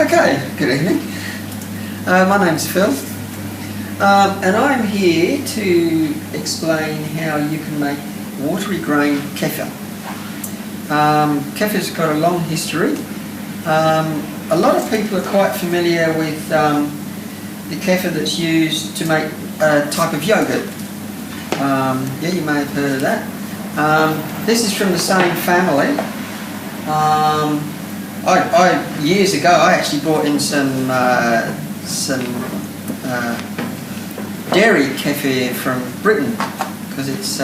Okay, good evening. My name's Phil, and I'm here to explain how you can make watery grain kefir. Kefir's got a long history. A lot of people are quite familiar with the kefir that's used to make a type of yogurt. Yeah, you may have heard of that. This is from the same family. Years ago, I actually brought in some dairy kefir from Britain, because it's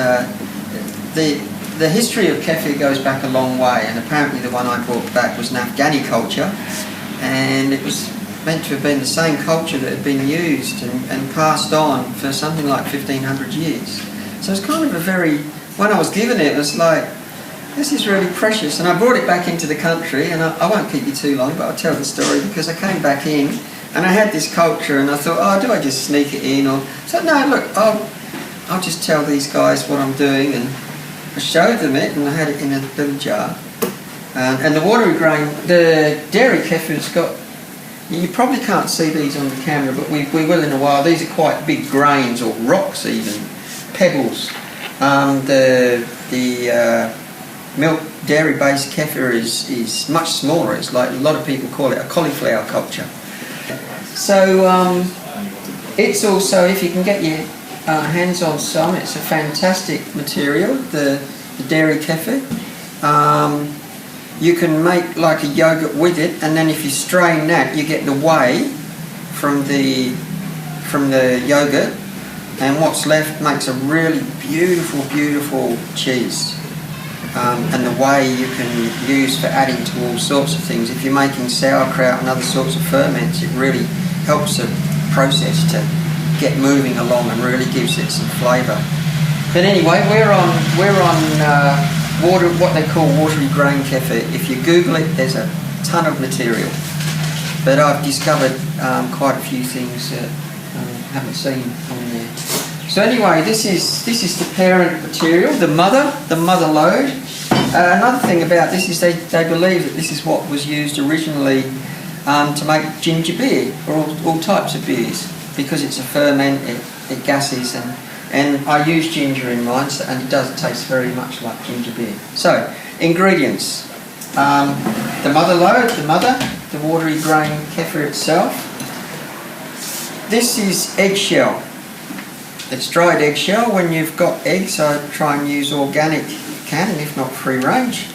the history of kefir goes back a long way, and apparently the one I brought back was an Afghani culture, and it was meant to have been the same culture that had been used and passed on for something like 1500 years. So it's kind of a very, when I was given it, it was like, this is really precious. And I brought it back into the country, and I won't keep you too long, but I'll tell the story, because I came back in and I had this culture, and I thought, oh, do I just sneak it in? Or so no, look, I'll just tell these guys what I'm doing, and I showed them it, and I had it in a little jar. And the watery grain, the dairy kefir's got, you probably can't see these on the camera, but we will in a while. These are quite big grains, or rocks even, pebbles. The milk dairy based kefir is much smaller. It's like, a lot of people call it a cauliflower culture. So it's also, if you can get your hands on some, it's a fantastic material, the dairy kefir. You can make like a yogurt with it, and then if you strain that, you get the whey from the yogurt, and what's left makes a really beautiful cheese. And the whey you can use for adding to all sorts of things. If you're making sauerkraut and other sorts of ferments, it really helps the process to get moving along and really gives it some flavour. But anyway, we're on what they call watery grain kefir. If you Google it, there's a ton of material. But I've discovered quite a few things that I haven't seen on there. So anyway, this is the parent material, the mother load. Another thing about this is they believe that this is what was used originally to make ginger beer, or all types of beers, because it's a ferment, it gases, and I use ginger in mine, and it does taste very much like ginger beer. So, ingredients. The mother load, the watery grain kefir itself. This is eggshell. It's dried eggshell. When you've got eggs, I try and use organic if you can, and if not, free range.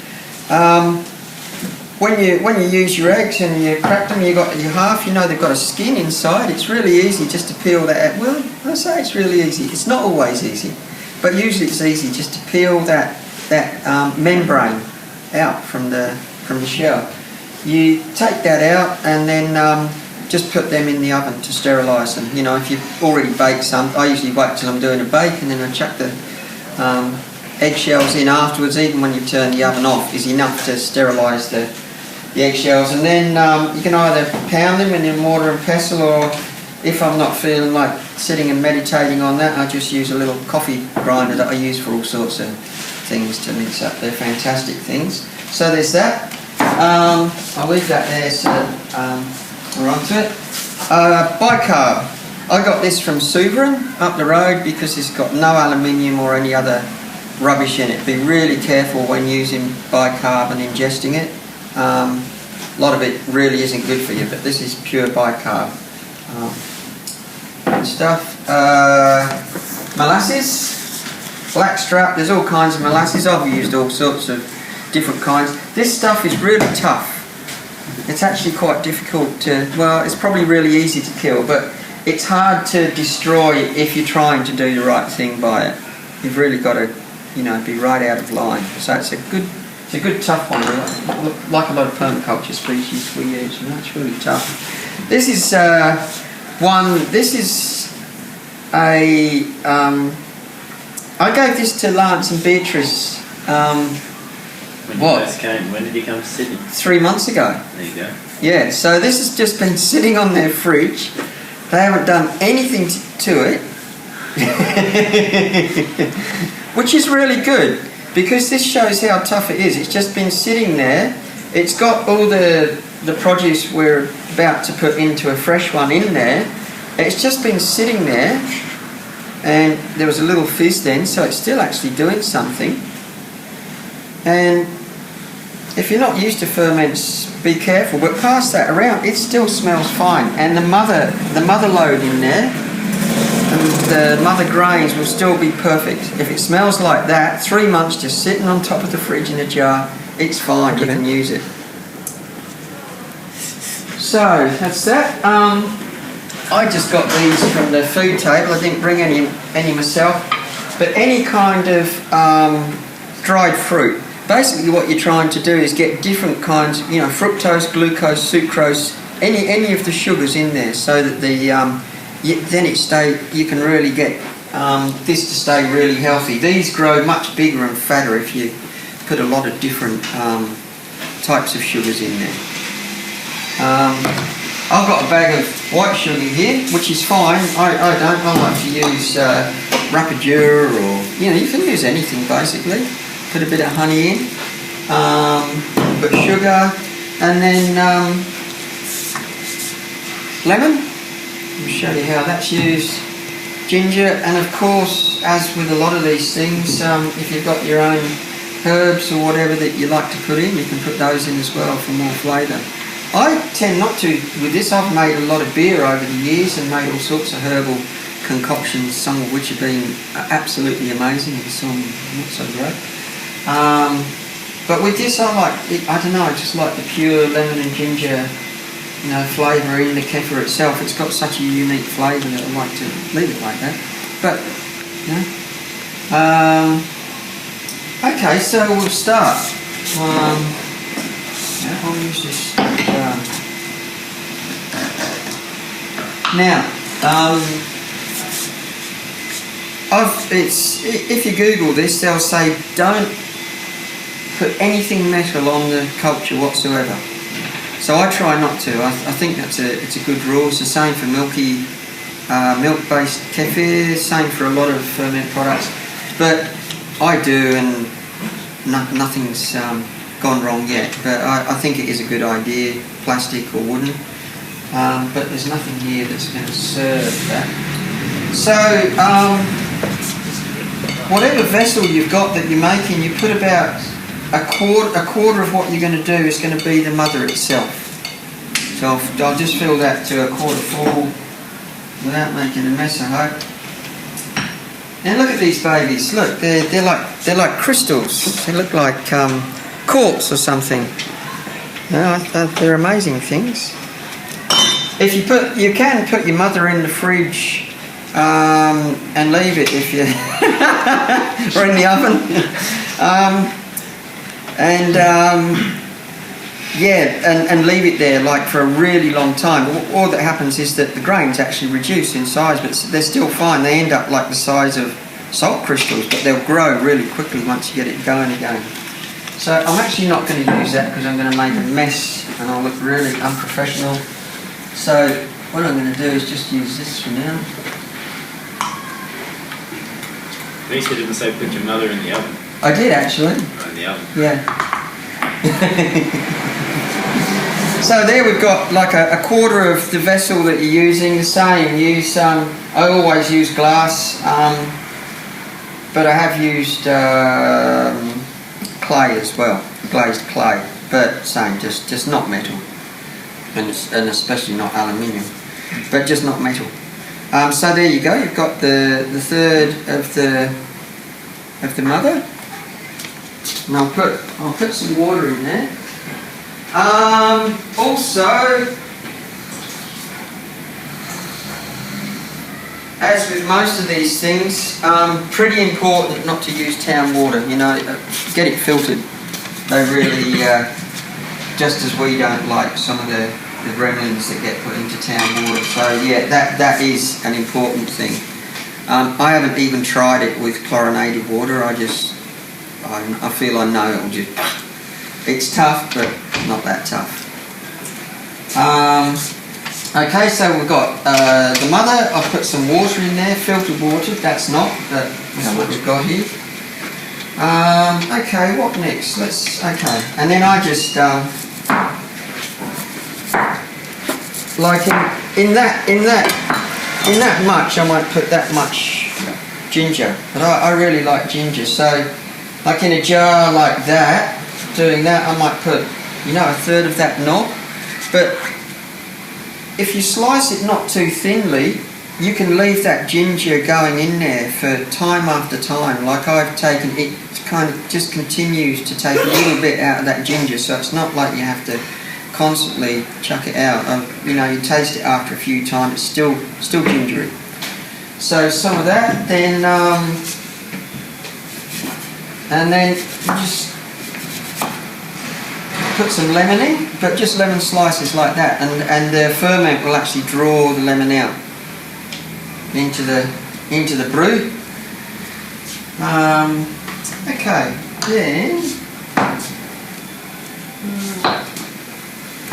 When you use your eggs and you crack them, you got your half. You know they've got a skin inside. It's really easy just to peel that out. Well, I say it's really easy. It's not always easy, but usually it's easy just to peel that membrane out from the shell. You take that out, and then just put them in the oven to sterilise them. You know, if you've already baked some, I usually wait till I'm doing a bake, and then I chuck the eggshells in afterwards. Even when you turn the oven off, is enough to sterilise the eggshells. And then you can either pound them in mortar and pestle, or if I'm not feeling like sitting and meditating on that, I just use a little coffee grinder that I use for all sorts of things to mix up. They're fantastic things. So there's that. I'll leave that there so we're onto it. Bicarb. I got this from Sovereign up the road because it's got no aluminium or any other rubbish in it. Be really careful when using bicarb and ingesting it. A lot of it really isn't good for you, but this is pure bicarb. Good stuff. Molasses, blackstrap. There's all kinds of molasses. I've used all sorts of different kinds. This stuff is really tough. It's actually quite difficult to, well, it's probably really easy to kill, but it's hard to destroy if you're trying to do the right thing by it. You've really got to, you know, be right out of line. So it's a good tough one, like a lot of permaculture species we use. You know, it's really tough. This is I gave this to Lance and Beatrice. When did you come to Sydney? 3 months ago. There you go. Yeah, so this has just been sitting on their fridge. They haven't done anything to it. Which is really good, because this shows how tough it is. It's just been sitting there. It's got all the the produce we're about to put into a fresh one in there, it's just been sitting there, and there was a little fizz then, so it's still actually doing something. And if you're not used to ferments, be careful, but pass that around, it still smells fine. And the mother load in there, and the mother grains will still be perfect. If it smells like that, 3 months just sitting on top of the fridge in a jar, it's fine, you can use it. So, that's that. I just got these from the food table, I didn't bring any myself, but any kind of dried fruit. Basically what you're trying to do is get different kinds, fructose, glucose, sucrose, any of the sugars in there, so that you can really get this to stay really healthy. These grow much bigger and fatter if you put a lot of different types of sugars in there. I've got a bag of white sugar here, which is fine. I like to use Rapadura, or you can use anything basically. Put a bit of honey in, put sugar, and then lemon. I'll show you how that's used. Ginger, and of course, as with a lot of these things, if you've got your own herbs or whatever that you like to put in, you can put those in as well for more flavour. I tend not to with this. I've made a lot of beer over the years and made all sorts of herbal concoctions, some of which have been absolutely amazing and some not so great. But with this, I don't know, I just like the pure lemon and ginger, flavour in the kefir itself. It's got such a unique flavour that I like to leave it like that. But, okay, so we'll start. I'll use this. Now, if you Google this, they'll say don't put anything metal on the culture whatsoever. So I try not to. I think it's a good rule. It's the same for milk-based kefir, same for a lot of ferment products. But I do, and nothing's gone wrong yet. But I think it is a good idea, plastic or wooden. But there's nothing here that's going to serve that. So whatever vessel you've got that you're making, you put about a quarter of what you're going to do is going to be the mother itself. So I'll just fill that to a quarter full without making a mess, I hope. And look at these babies. Look, they're like crystals. They look like quartz or something. They're amazing things. If you can put your mother in the fridge and leave it if you or in the oven. And leave it there like for a really long time. All that happens is that the grains actually reduce in size, but they're still fine. They end up like the size of salt crystals, but they'll grow really quickly once you get it going again. So I'm actually not going to use that because I'm going to make a mess and I'll look really unprofessional. So what I'm going to do is just use this for now. At least you didn't say put your mother in the oven. I did actually. Right in the oven. Yeah. So there we've got like a quarter of the vessel that you're using. The same. I always use glass, but I have used clay as well, glazed clay. But same, just not metal, and especially not aluminium, but just not metal. So there you go. You've got the third of the mother. And I'll put some water in there. Also, as with most of these things, pretty important not to use town water. Get it filtered. They really, just as we don't like some of the gremlins that get put into town water. So yeah, that is an important thing. I haven't even tried it with chlorinated water. I feel I know it'll just... It's tough, but not that tough. Okay, so we've got the mother. I've put some water in there, filtered water. That's not, but that's what we've got here. Okay, what next? And then I just like in that much, I might put that much ginger. But I really like ginger, so like in a jar like that, doing that, I might put, you know, a third of that knob. But if you slice it not too thinly, you can leave that ginger going in there for time after time. Like I've taken it, kind of just continues to take a little bit out of that ginger, so it's not like you have to constantly chuck it out. You know, you taste it after a few times, it's still gingery. So some of that, then and then just put some lemon in, but just lemon slices like that, and the ferment will actually draw the lemon out into the brew. Okay, then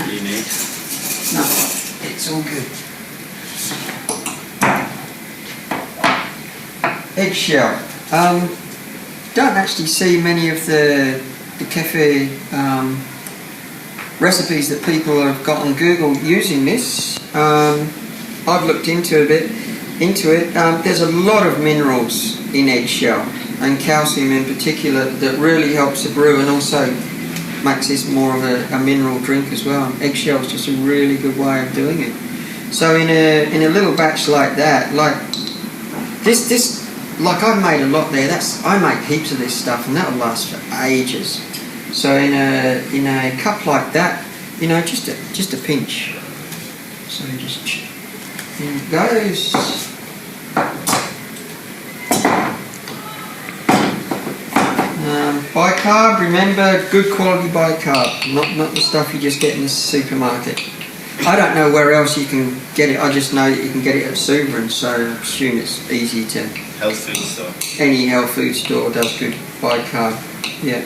You need. no, it's all good. Eggshell. Don't actually see many of the kefir recipes that people have got on Google using this. I've looked into it. There's a lot of minerals in eggshell, and calcium in particular, that really helps the brew and also makes this more of a mineral drink as well. Eggshell is just a really good way of doing it. So in a little batch like that, like this, like I've made a lot there. I make heaps of this stuff, and that'll last for ages. So in a cup like that, you know, just a pinch. So just in it goes. Bicarb, remember, good quality bicarb, not the stuff you just get in the supermarket. I don't know where else you can get it. I just know that you can get it at Suverin, so I assume it's easy to. Health food store. Any health food store does good bicarb. Yeah.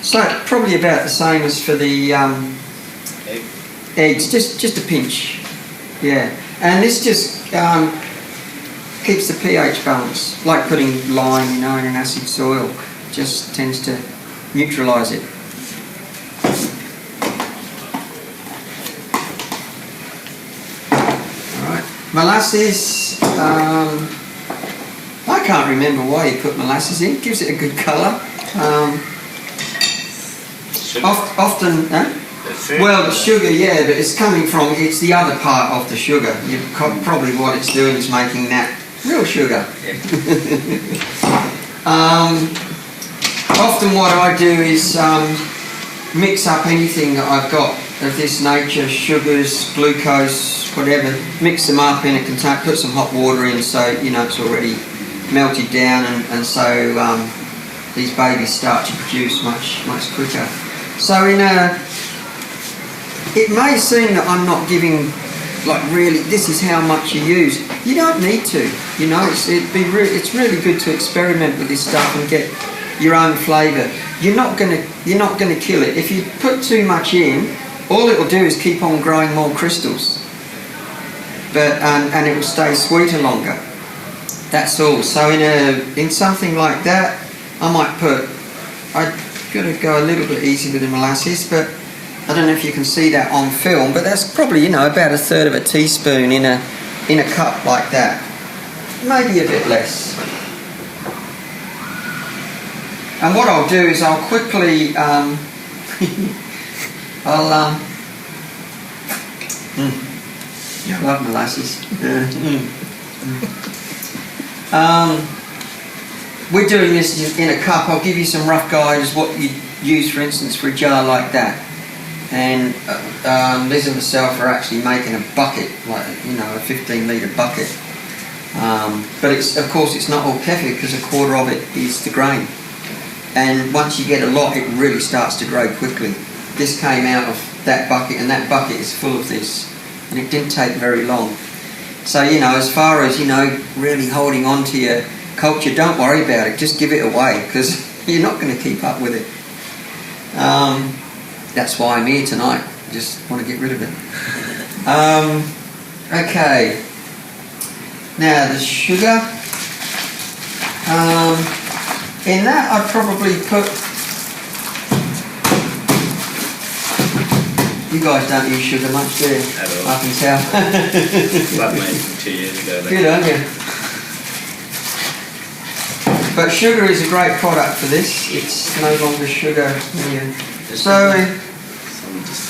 So probably about the same as for the eggs. Just a pinch. Yeah. And this just keeps the pH balance, like putting lime, you know, in an acid soil. Just tends to neutralise it. Alright, molasses. I can't remember why you put molasses in. Gives it a good colour. Often, well, the sugar, yeah, but it's it's the other part of the sugar. Probably what it's doing is making that real sugar. Often what I do is mix up anything that I've got of this nature, sugars, glucose, whatever, mix them up in a container, put some hot water in so, you know, it's already melted down, and so these babies start to produce much quicker. So it may seem that I'm not giving, like, really, this is how much you use. You don't need to, you know. It's really good to experiment with this stuff and get your own flavour. You're not gonna kill it. If you put too much in, all it will do is keep on growing more crystals. But and it will stay sweeter longer. That's all. So in something like that, I might put. I've got to go a little bit easy with the molasses, but I don't know if you can see that on film, but that's probably, you know, about a third of a teaspoon in a cup like that. Maybe a bit less. And what I'll do is I'll quickly I love molasses. We're doing this in a cup. I'll give you some rough guides what you use, for instance, for a jar like that. And Liz and myself are actually making a bucket, like, you know, a 15-litre bucket. But of course it's not all kefir, because a quarter of it is the grain. And once you get a lot, it really starts to grow quickly. This came out of that bucket, and that bucket is full of this, and it didn't take very long. So, you know, as far as, you know, really holding on to your culture, don't worry about it, just give it away, because you're not going to keep up with it. That's why I'm here tonight, just want to get rid of it. Okay, now the sugar. In that I'd probably put You guys don't use sugar much, do you? At all. I can tell. Love made from 2 years ago. Good, aren't you? But sugar is a great product for this. It's no longer sugar. So,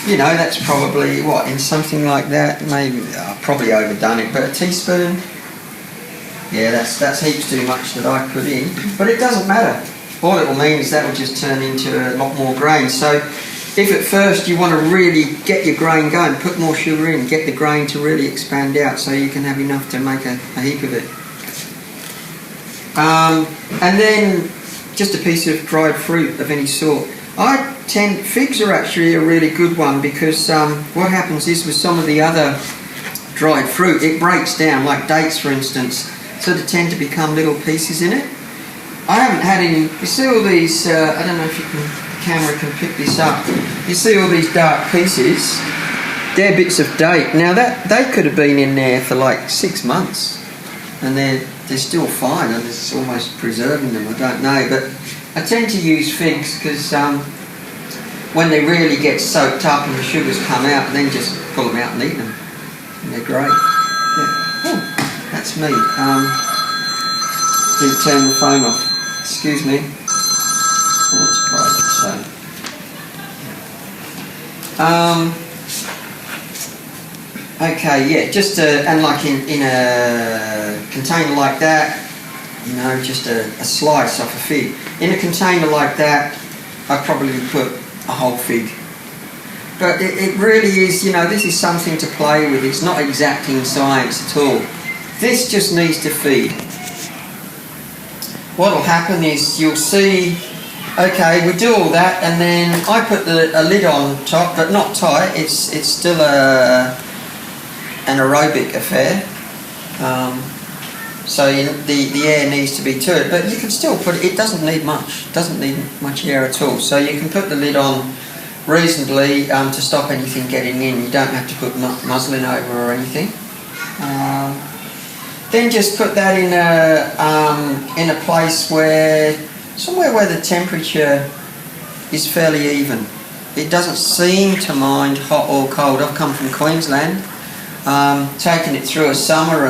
you know, that's probably, what, in something like that, maybe, I've probably overdone it, but a teaspoon, yeah, that's heaps too much that I put in. But it doesn't matter. All it will mean is that will just turn into a lot more grain. So, if at first you want to really get your grain going, put more sugar in, get the grain to really expand out so you can have enough to make a heap of it. And then just a piece of dried fruit of any sort. Figs are actually a really good one because what happens is with some of the other dried fruit, it breaks down, like dates for instance, so they tend to become little pieces in it. I haven't had any, you see all these, I don't know if the camera can pick this up, you see all these dark pieces, they're bits of date. Now that they could have been in there for like 6 months and they're still fine, and it's almost preserving them, I don't know, but I tend to use figs because when they really get soaked up and the sugars come out, then just pull them out and eat them, and they're great. Yeah. Oh, that's me. Didn't turn the phone off. Excuse me. Oh, it's private, so. Okay, yeah, just and like in a container like that, you know, just a slice off a fig. In a container like that, I'd probably put a whole fig. But it really is, you know, this is something to play with. It's not exacting science at all. This just needs to feed. What'll happen is you'll see, okay, we do all that, and then I put a lid on top, but not tight. It's still an aerobic affair. So the air needs to be to it, but you can still put it doesn't need much. It doesn't need much air at all. So you can put the lid on reasonably to stop anything getting in. You don't have to put muslin over or anything. Then just put that in a place somewhere where the temperature is fairly even. It doesn't seem to mind hot or cold. I've come from Queensland, taken it through a summer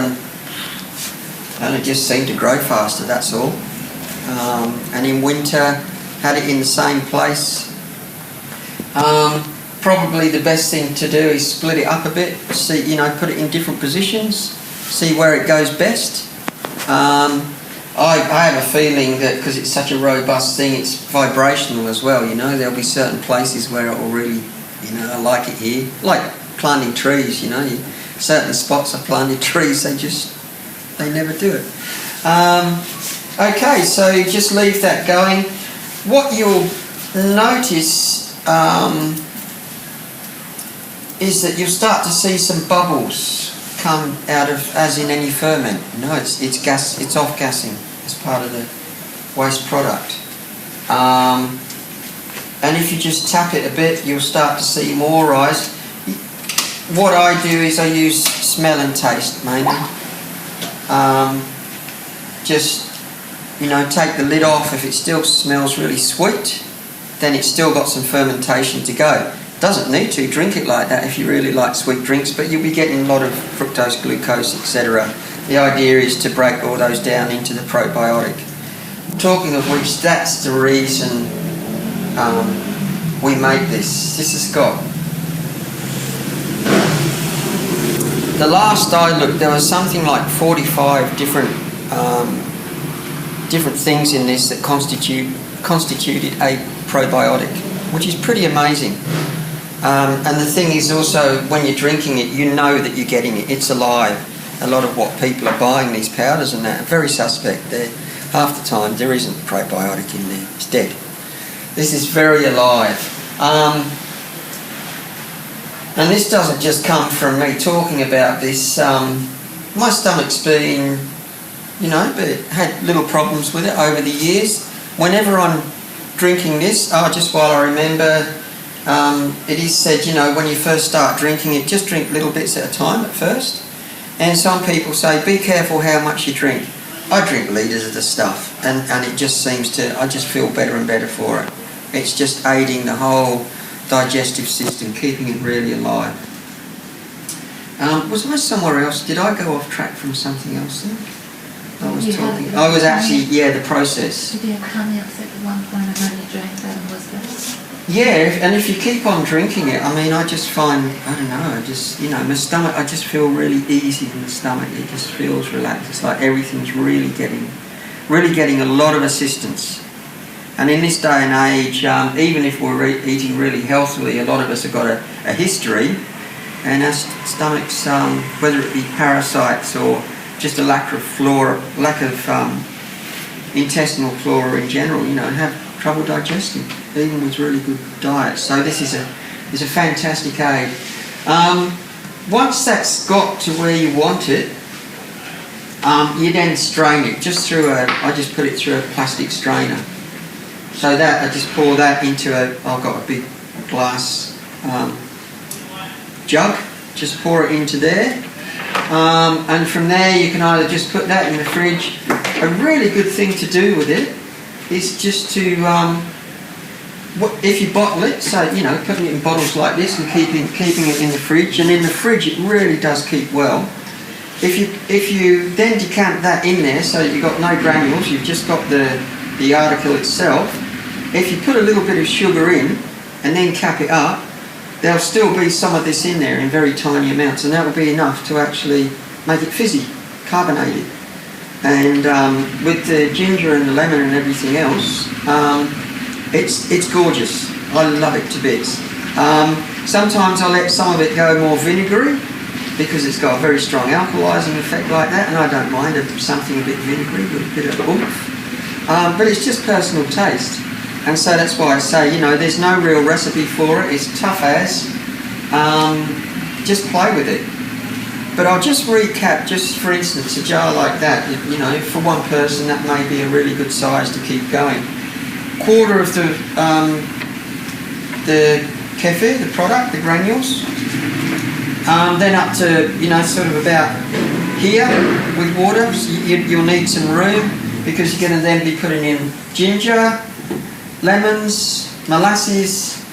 and it just seemed to grow faster, that's all. And in winter, had it in the same place. Probably the best thing to do is split it up a bit, see, you know, put it in different positions, see where it goes best. I have a feeling that because it's such a robust thing, it's vibrational as well, you know. There'll be certain places where it will really, you know, I like it here. Like planting trees, you know, certain spots are planted trees, they never do it. Okay, so just leave that going. What you'll notice is that you'll start to see some bubbles come out of, as in any ferment. No, it's gas. It's off gassing as part of the waste product. And if you just tap it a bit, you'll start to see more rise. What I do is I use smell and taste mainly. Just, you know, take the lid off. If it still smells really sweet, then it's still got some fermentation to go. Doesn't need to drink it like that if you really like sweet drinks, but you'll be getting a lot of fructose, glucose, etc. The idea is to break all those down into the probiotic. Talking of which, that's the reason we make this. This has got, the last I looked, there was something like 45 different things in this that constituted a probiotic, which is pretty amazing. And the thing is also, when you're drinking it, you know that you're getting it. It's alive. A lot of what people are buying, these powders and that, are very suspect. Half the time there isn't probiotic in there. It's dead. This is very alive. And this doesn't just come from me talking about this. My stomach's been, you know, had little problems with it over the years. Whenever I'm drinking this, just while I remember, it is said, you know, when you first start drinking it, just drink little bits at a time at first. And some people say, be careful how much you drink. I drink litres of the stuff, and it just seems to, I just feel better and better for it. It's just aiding the whole digestive system, keeping it really alive. Was I somewhere else? Did I go off track from something else then? I was talking. I was actually, the process. Did you have tummy upset at one point and only drank that and was that? Yeah, and if you keep on drinking it, I mean, I just find, I don't know, just, my stomach, I just feel really easy in the stomach. It just feels relaxed. It's like everything's really getting a lot of assistance. And in this day and age, even if we're eating really healthily, a lot of us have got a history, and our stomachs, whether it be parasites or just a lack of intestinal flora in general, have trouble digesting, even with really good diet. So this is a fantastic aid. Once that's got to where you want it, you then strain it just through I just put it through a plastic strainer. So that I just pour that into I've got a big glass jug, just pour it into there, and from there you can either just put that in the fridge. A really good thing to do with it is just to, if you bottle it, so putting it in bottles like this and keeping it in the fridge, and in the fridge it really does keep well. If you then decant that in there, so you've got no granules, you've just got the article itself. If you put a little bit of sugar in and then cap it up, there'll still be some of this in there in very tiny amounts, and that will be enough to actually make it fizzy, carbonated. And with the ginger and the lemon and everything else, it's gorgeous. I love it to bits. Sometimes I let some of it go more vinegary because it's got a very strong alkalising effect like that, and I don't mind something a bit vinegary with a bit of oomph. But it's just personal taste. And so that's why I say, there's no real recipe for it. It's tough as. Just play with it. But I'll just recap, just for instance, a jar like that, for one person that may be a really good size to keep going. Quarter of the kefir, the product, the granules. Then up to, sort of about here with water. So you'll need some room because you're going to then be putting in ginger, lemons, molasses,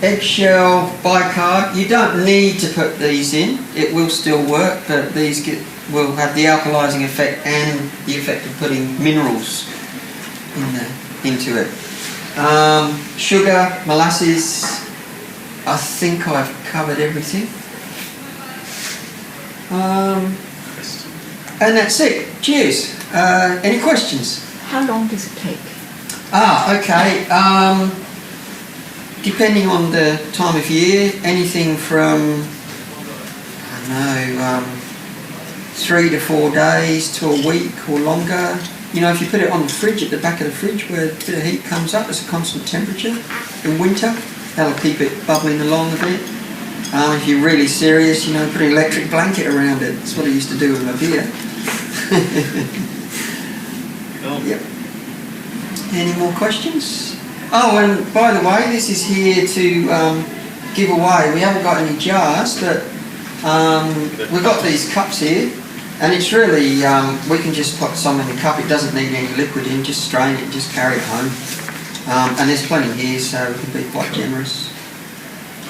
eggshell, bicarb. You don't need to put these in. It will still work, but these will have the alkalising effect and the effect of putting minerals into it. Sugar, molasses. I think I've covered everything. And that's it. Cheers. Any questions? How long does it take? Okay. Depending on the time of year, anything from 3 to 4 days to a week or longer. If you put it on the fridge, at the back of the fridge where a bit of heat comes up, it's a constant temperature in winter. That'll keep it bubbling along a bit. If you're really serious, put an electric blanket around it. That's what I used to do with my beer. Cool. Yep. Any more questions? Oh, and by the way, this is here to give away. We haven't got any jars, but we've got these cups here, and it's really, we can just put some in the cup. It doesn't need any liquid in, just strain it, just carry it home. And there's plenty here, so we can be quite generous.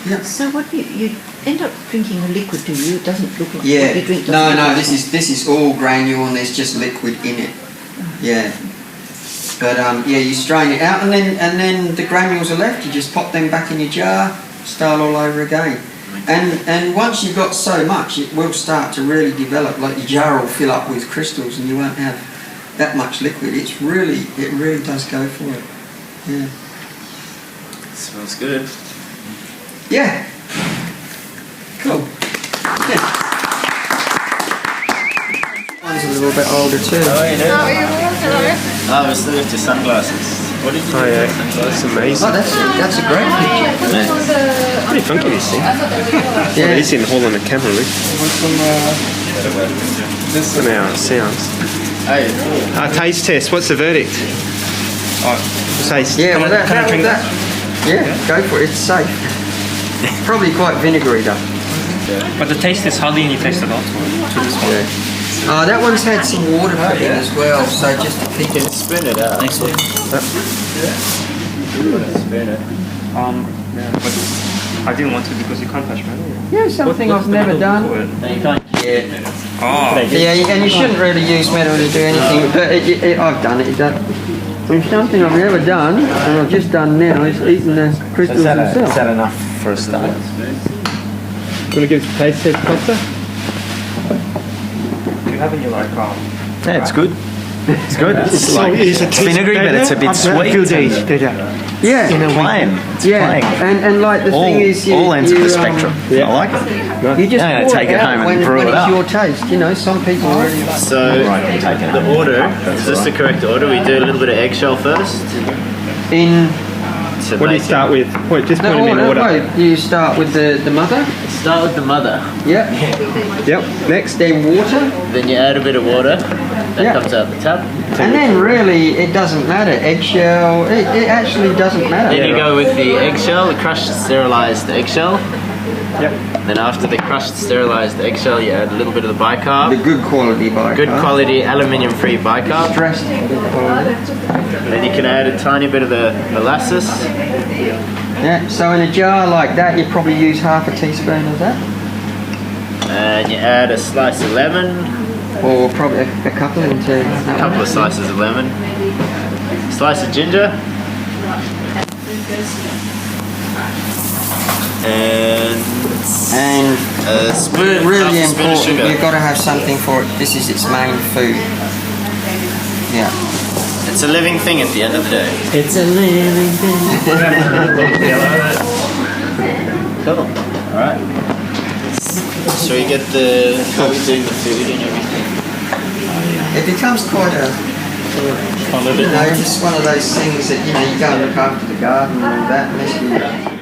Yeah. So what you end up drinking a liquid, do you? It doesn't look like what you drink. No, this is all granule and there's just liquid in it. Yeah. But you strain it out, and then the granules are left. You just pop them back in your jar, start all over again. And once you've got so much, it will start to really develop. Like your jar will fill up with crystals, and you won't have that much liquid. It really does go for it. Yeah. Smells good. Yeah. Cool. Yeah. One's a little bit older too. Oh, you do? How are you? Hello. Oh, it's the sunglasses. What did you do? Oh yeah, that's amazing. Oh, that's a great picture. Pretty funky, this thing. Yeah. Well, it's in the hall on the camera, Rick. And our sounds. Hey, cool. Taste test. What's the verdict? Taste. Yeah, well yeah, go for it. It's safe. Probably quite vinegary though. But the taste is hardly any taste at all to this one. Yeah. That one's had some water put in as well, so just to keep it. Spin it out. Thanks, Luke. Spin it. I didn't want to because you can't touch metal. Yeah, something I've never done. Yeah. Oh. Yeah, and you shouldn't really use metal to do anything, but I've done it. It's something I've never done, and I've just done now, is eating the crystals themselves. Is that enough for a start? Want to give it a taste test, Costa? Do you have any like Yeah, it's good. It's good. It's like it's vinegary, but it's a bit sweet. Yeah. Plain. It's Yeah, plain. and like the thing is, all ends of the spectrum. I like it. You just I'm gonna pour take it out home and when, brew when it it's up. your taste. You know, some people really like. So the order, is this the correct order? We do a little bit of eggshell first. In To What do you make start with? Point, just point them in order. wait, you start with the mother. it. Start with the mother. Yep. Yep. Next. Then water. Then you add a bit of water. That Yeah. comes out the tap. And then really, it doesn't matter. Eggshell, it actually doesn't matter. Then you go with the eggshell, the crushed sterilised eggshell. Yep. Then after the crushed sterilised eggshell, you add a little bit of the bicarb. The good quality bicarb. Good quality aluminium-free bicarb. Stressed good quality. Then you can add a tiny bit of the molasses. Yeah, so in a jar like that, you probably use half a teaspoon of that. And you add a slice of lemon, Or probably a couple into... a couple of slices of lemon, slice of ginger, and a spoon, really half a spoon of important, sugar. you've got to have something for it. This is its main food. Yeah. It's a living thing at the end of the day. It's a living thing. Cool. Alright. So you get the, how we doing the food and everything. It becomes quite a, you know, just one of those things that, you know, you go and look after the garden and all that, unless you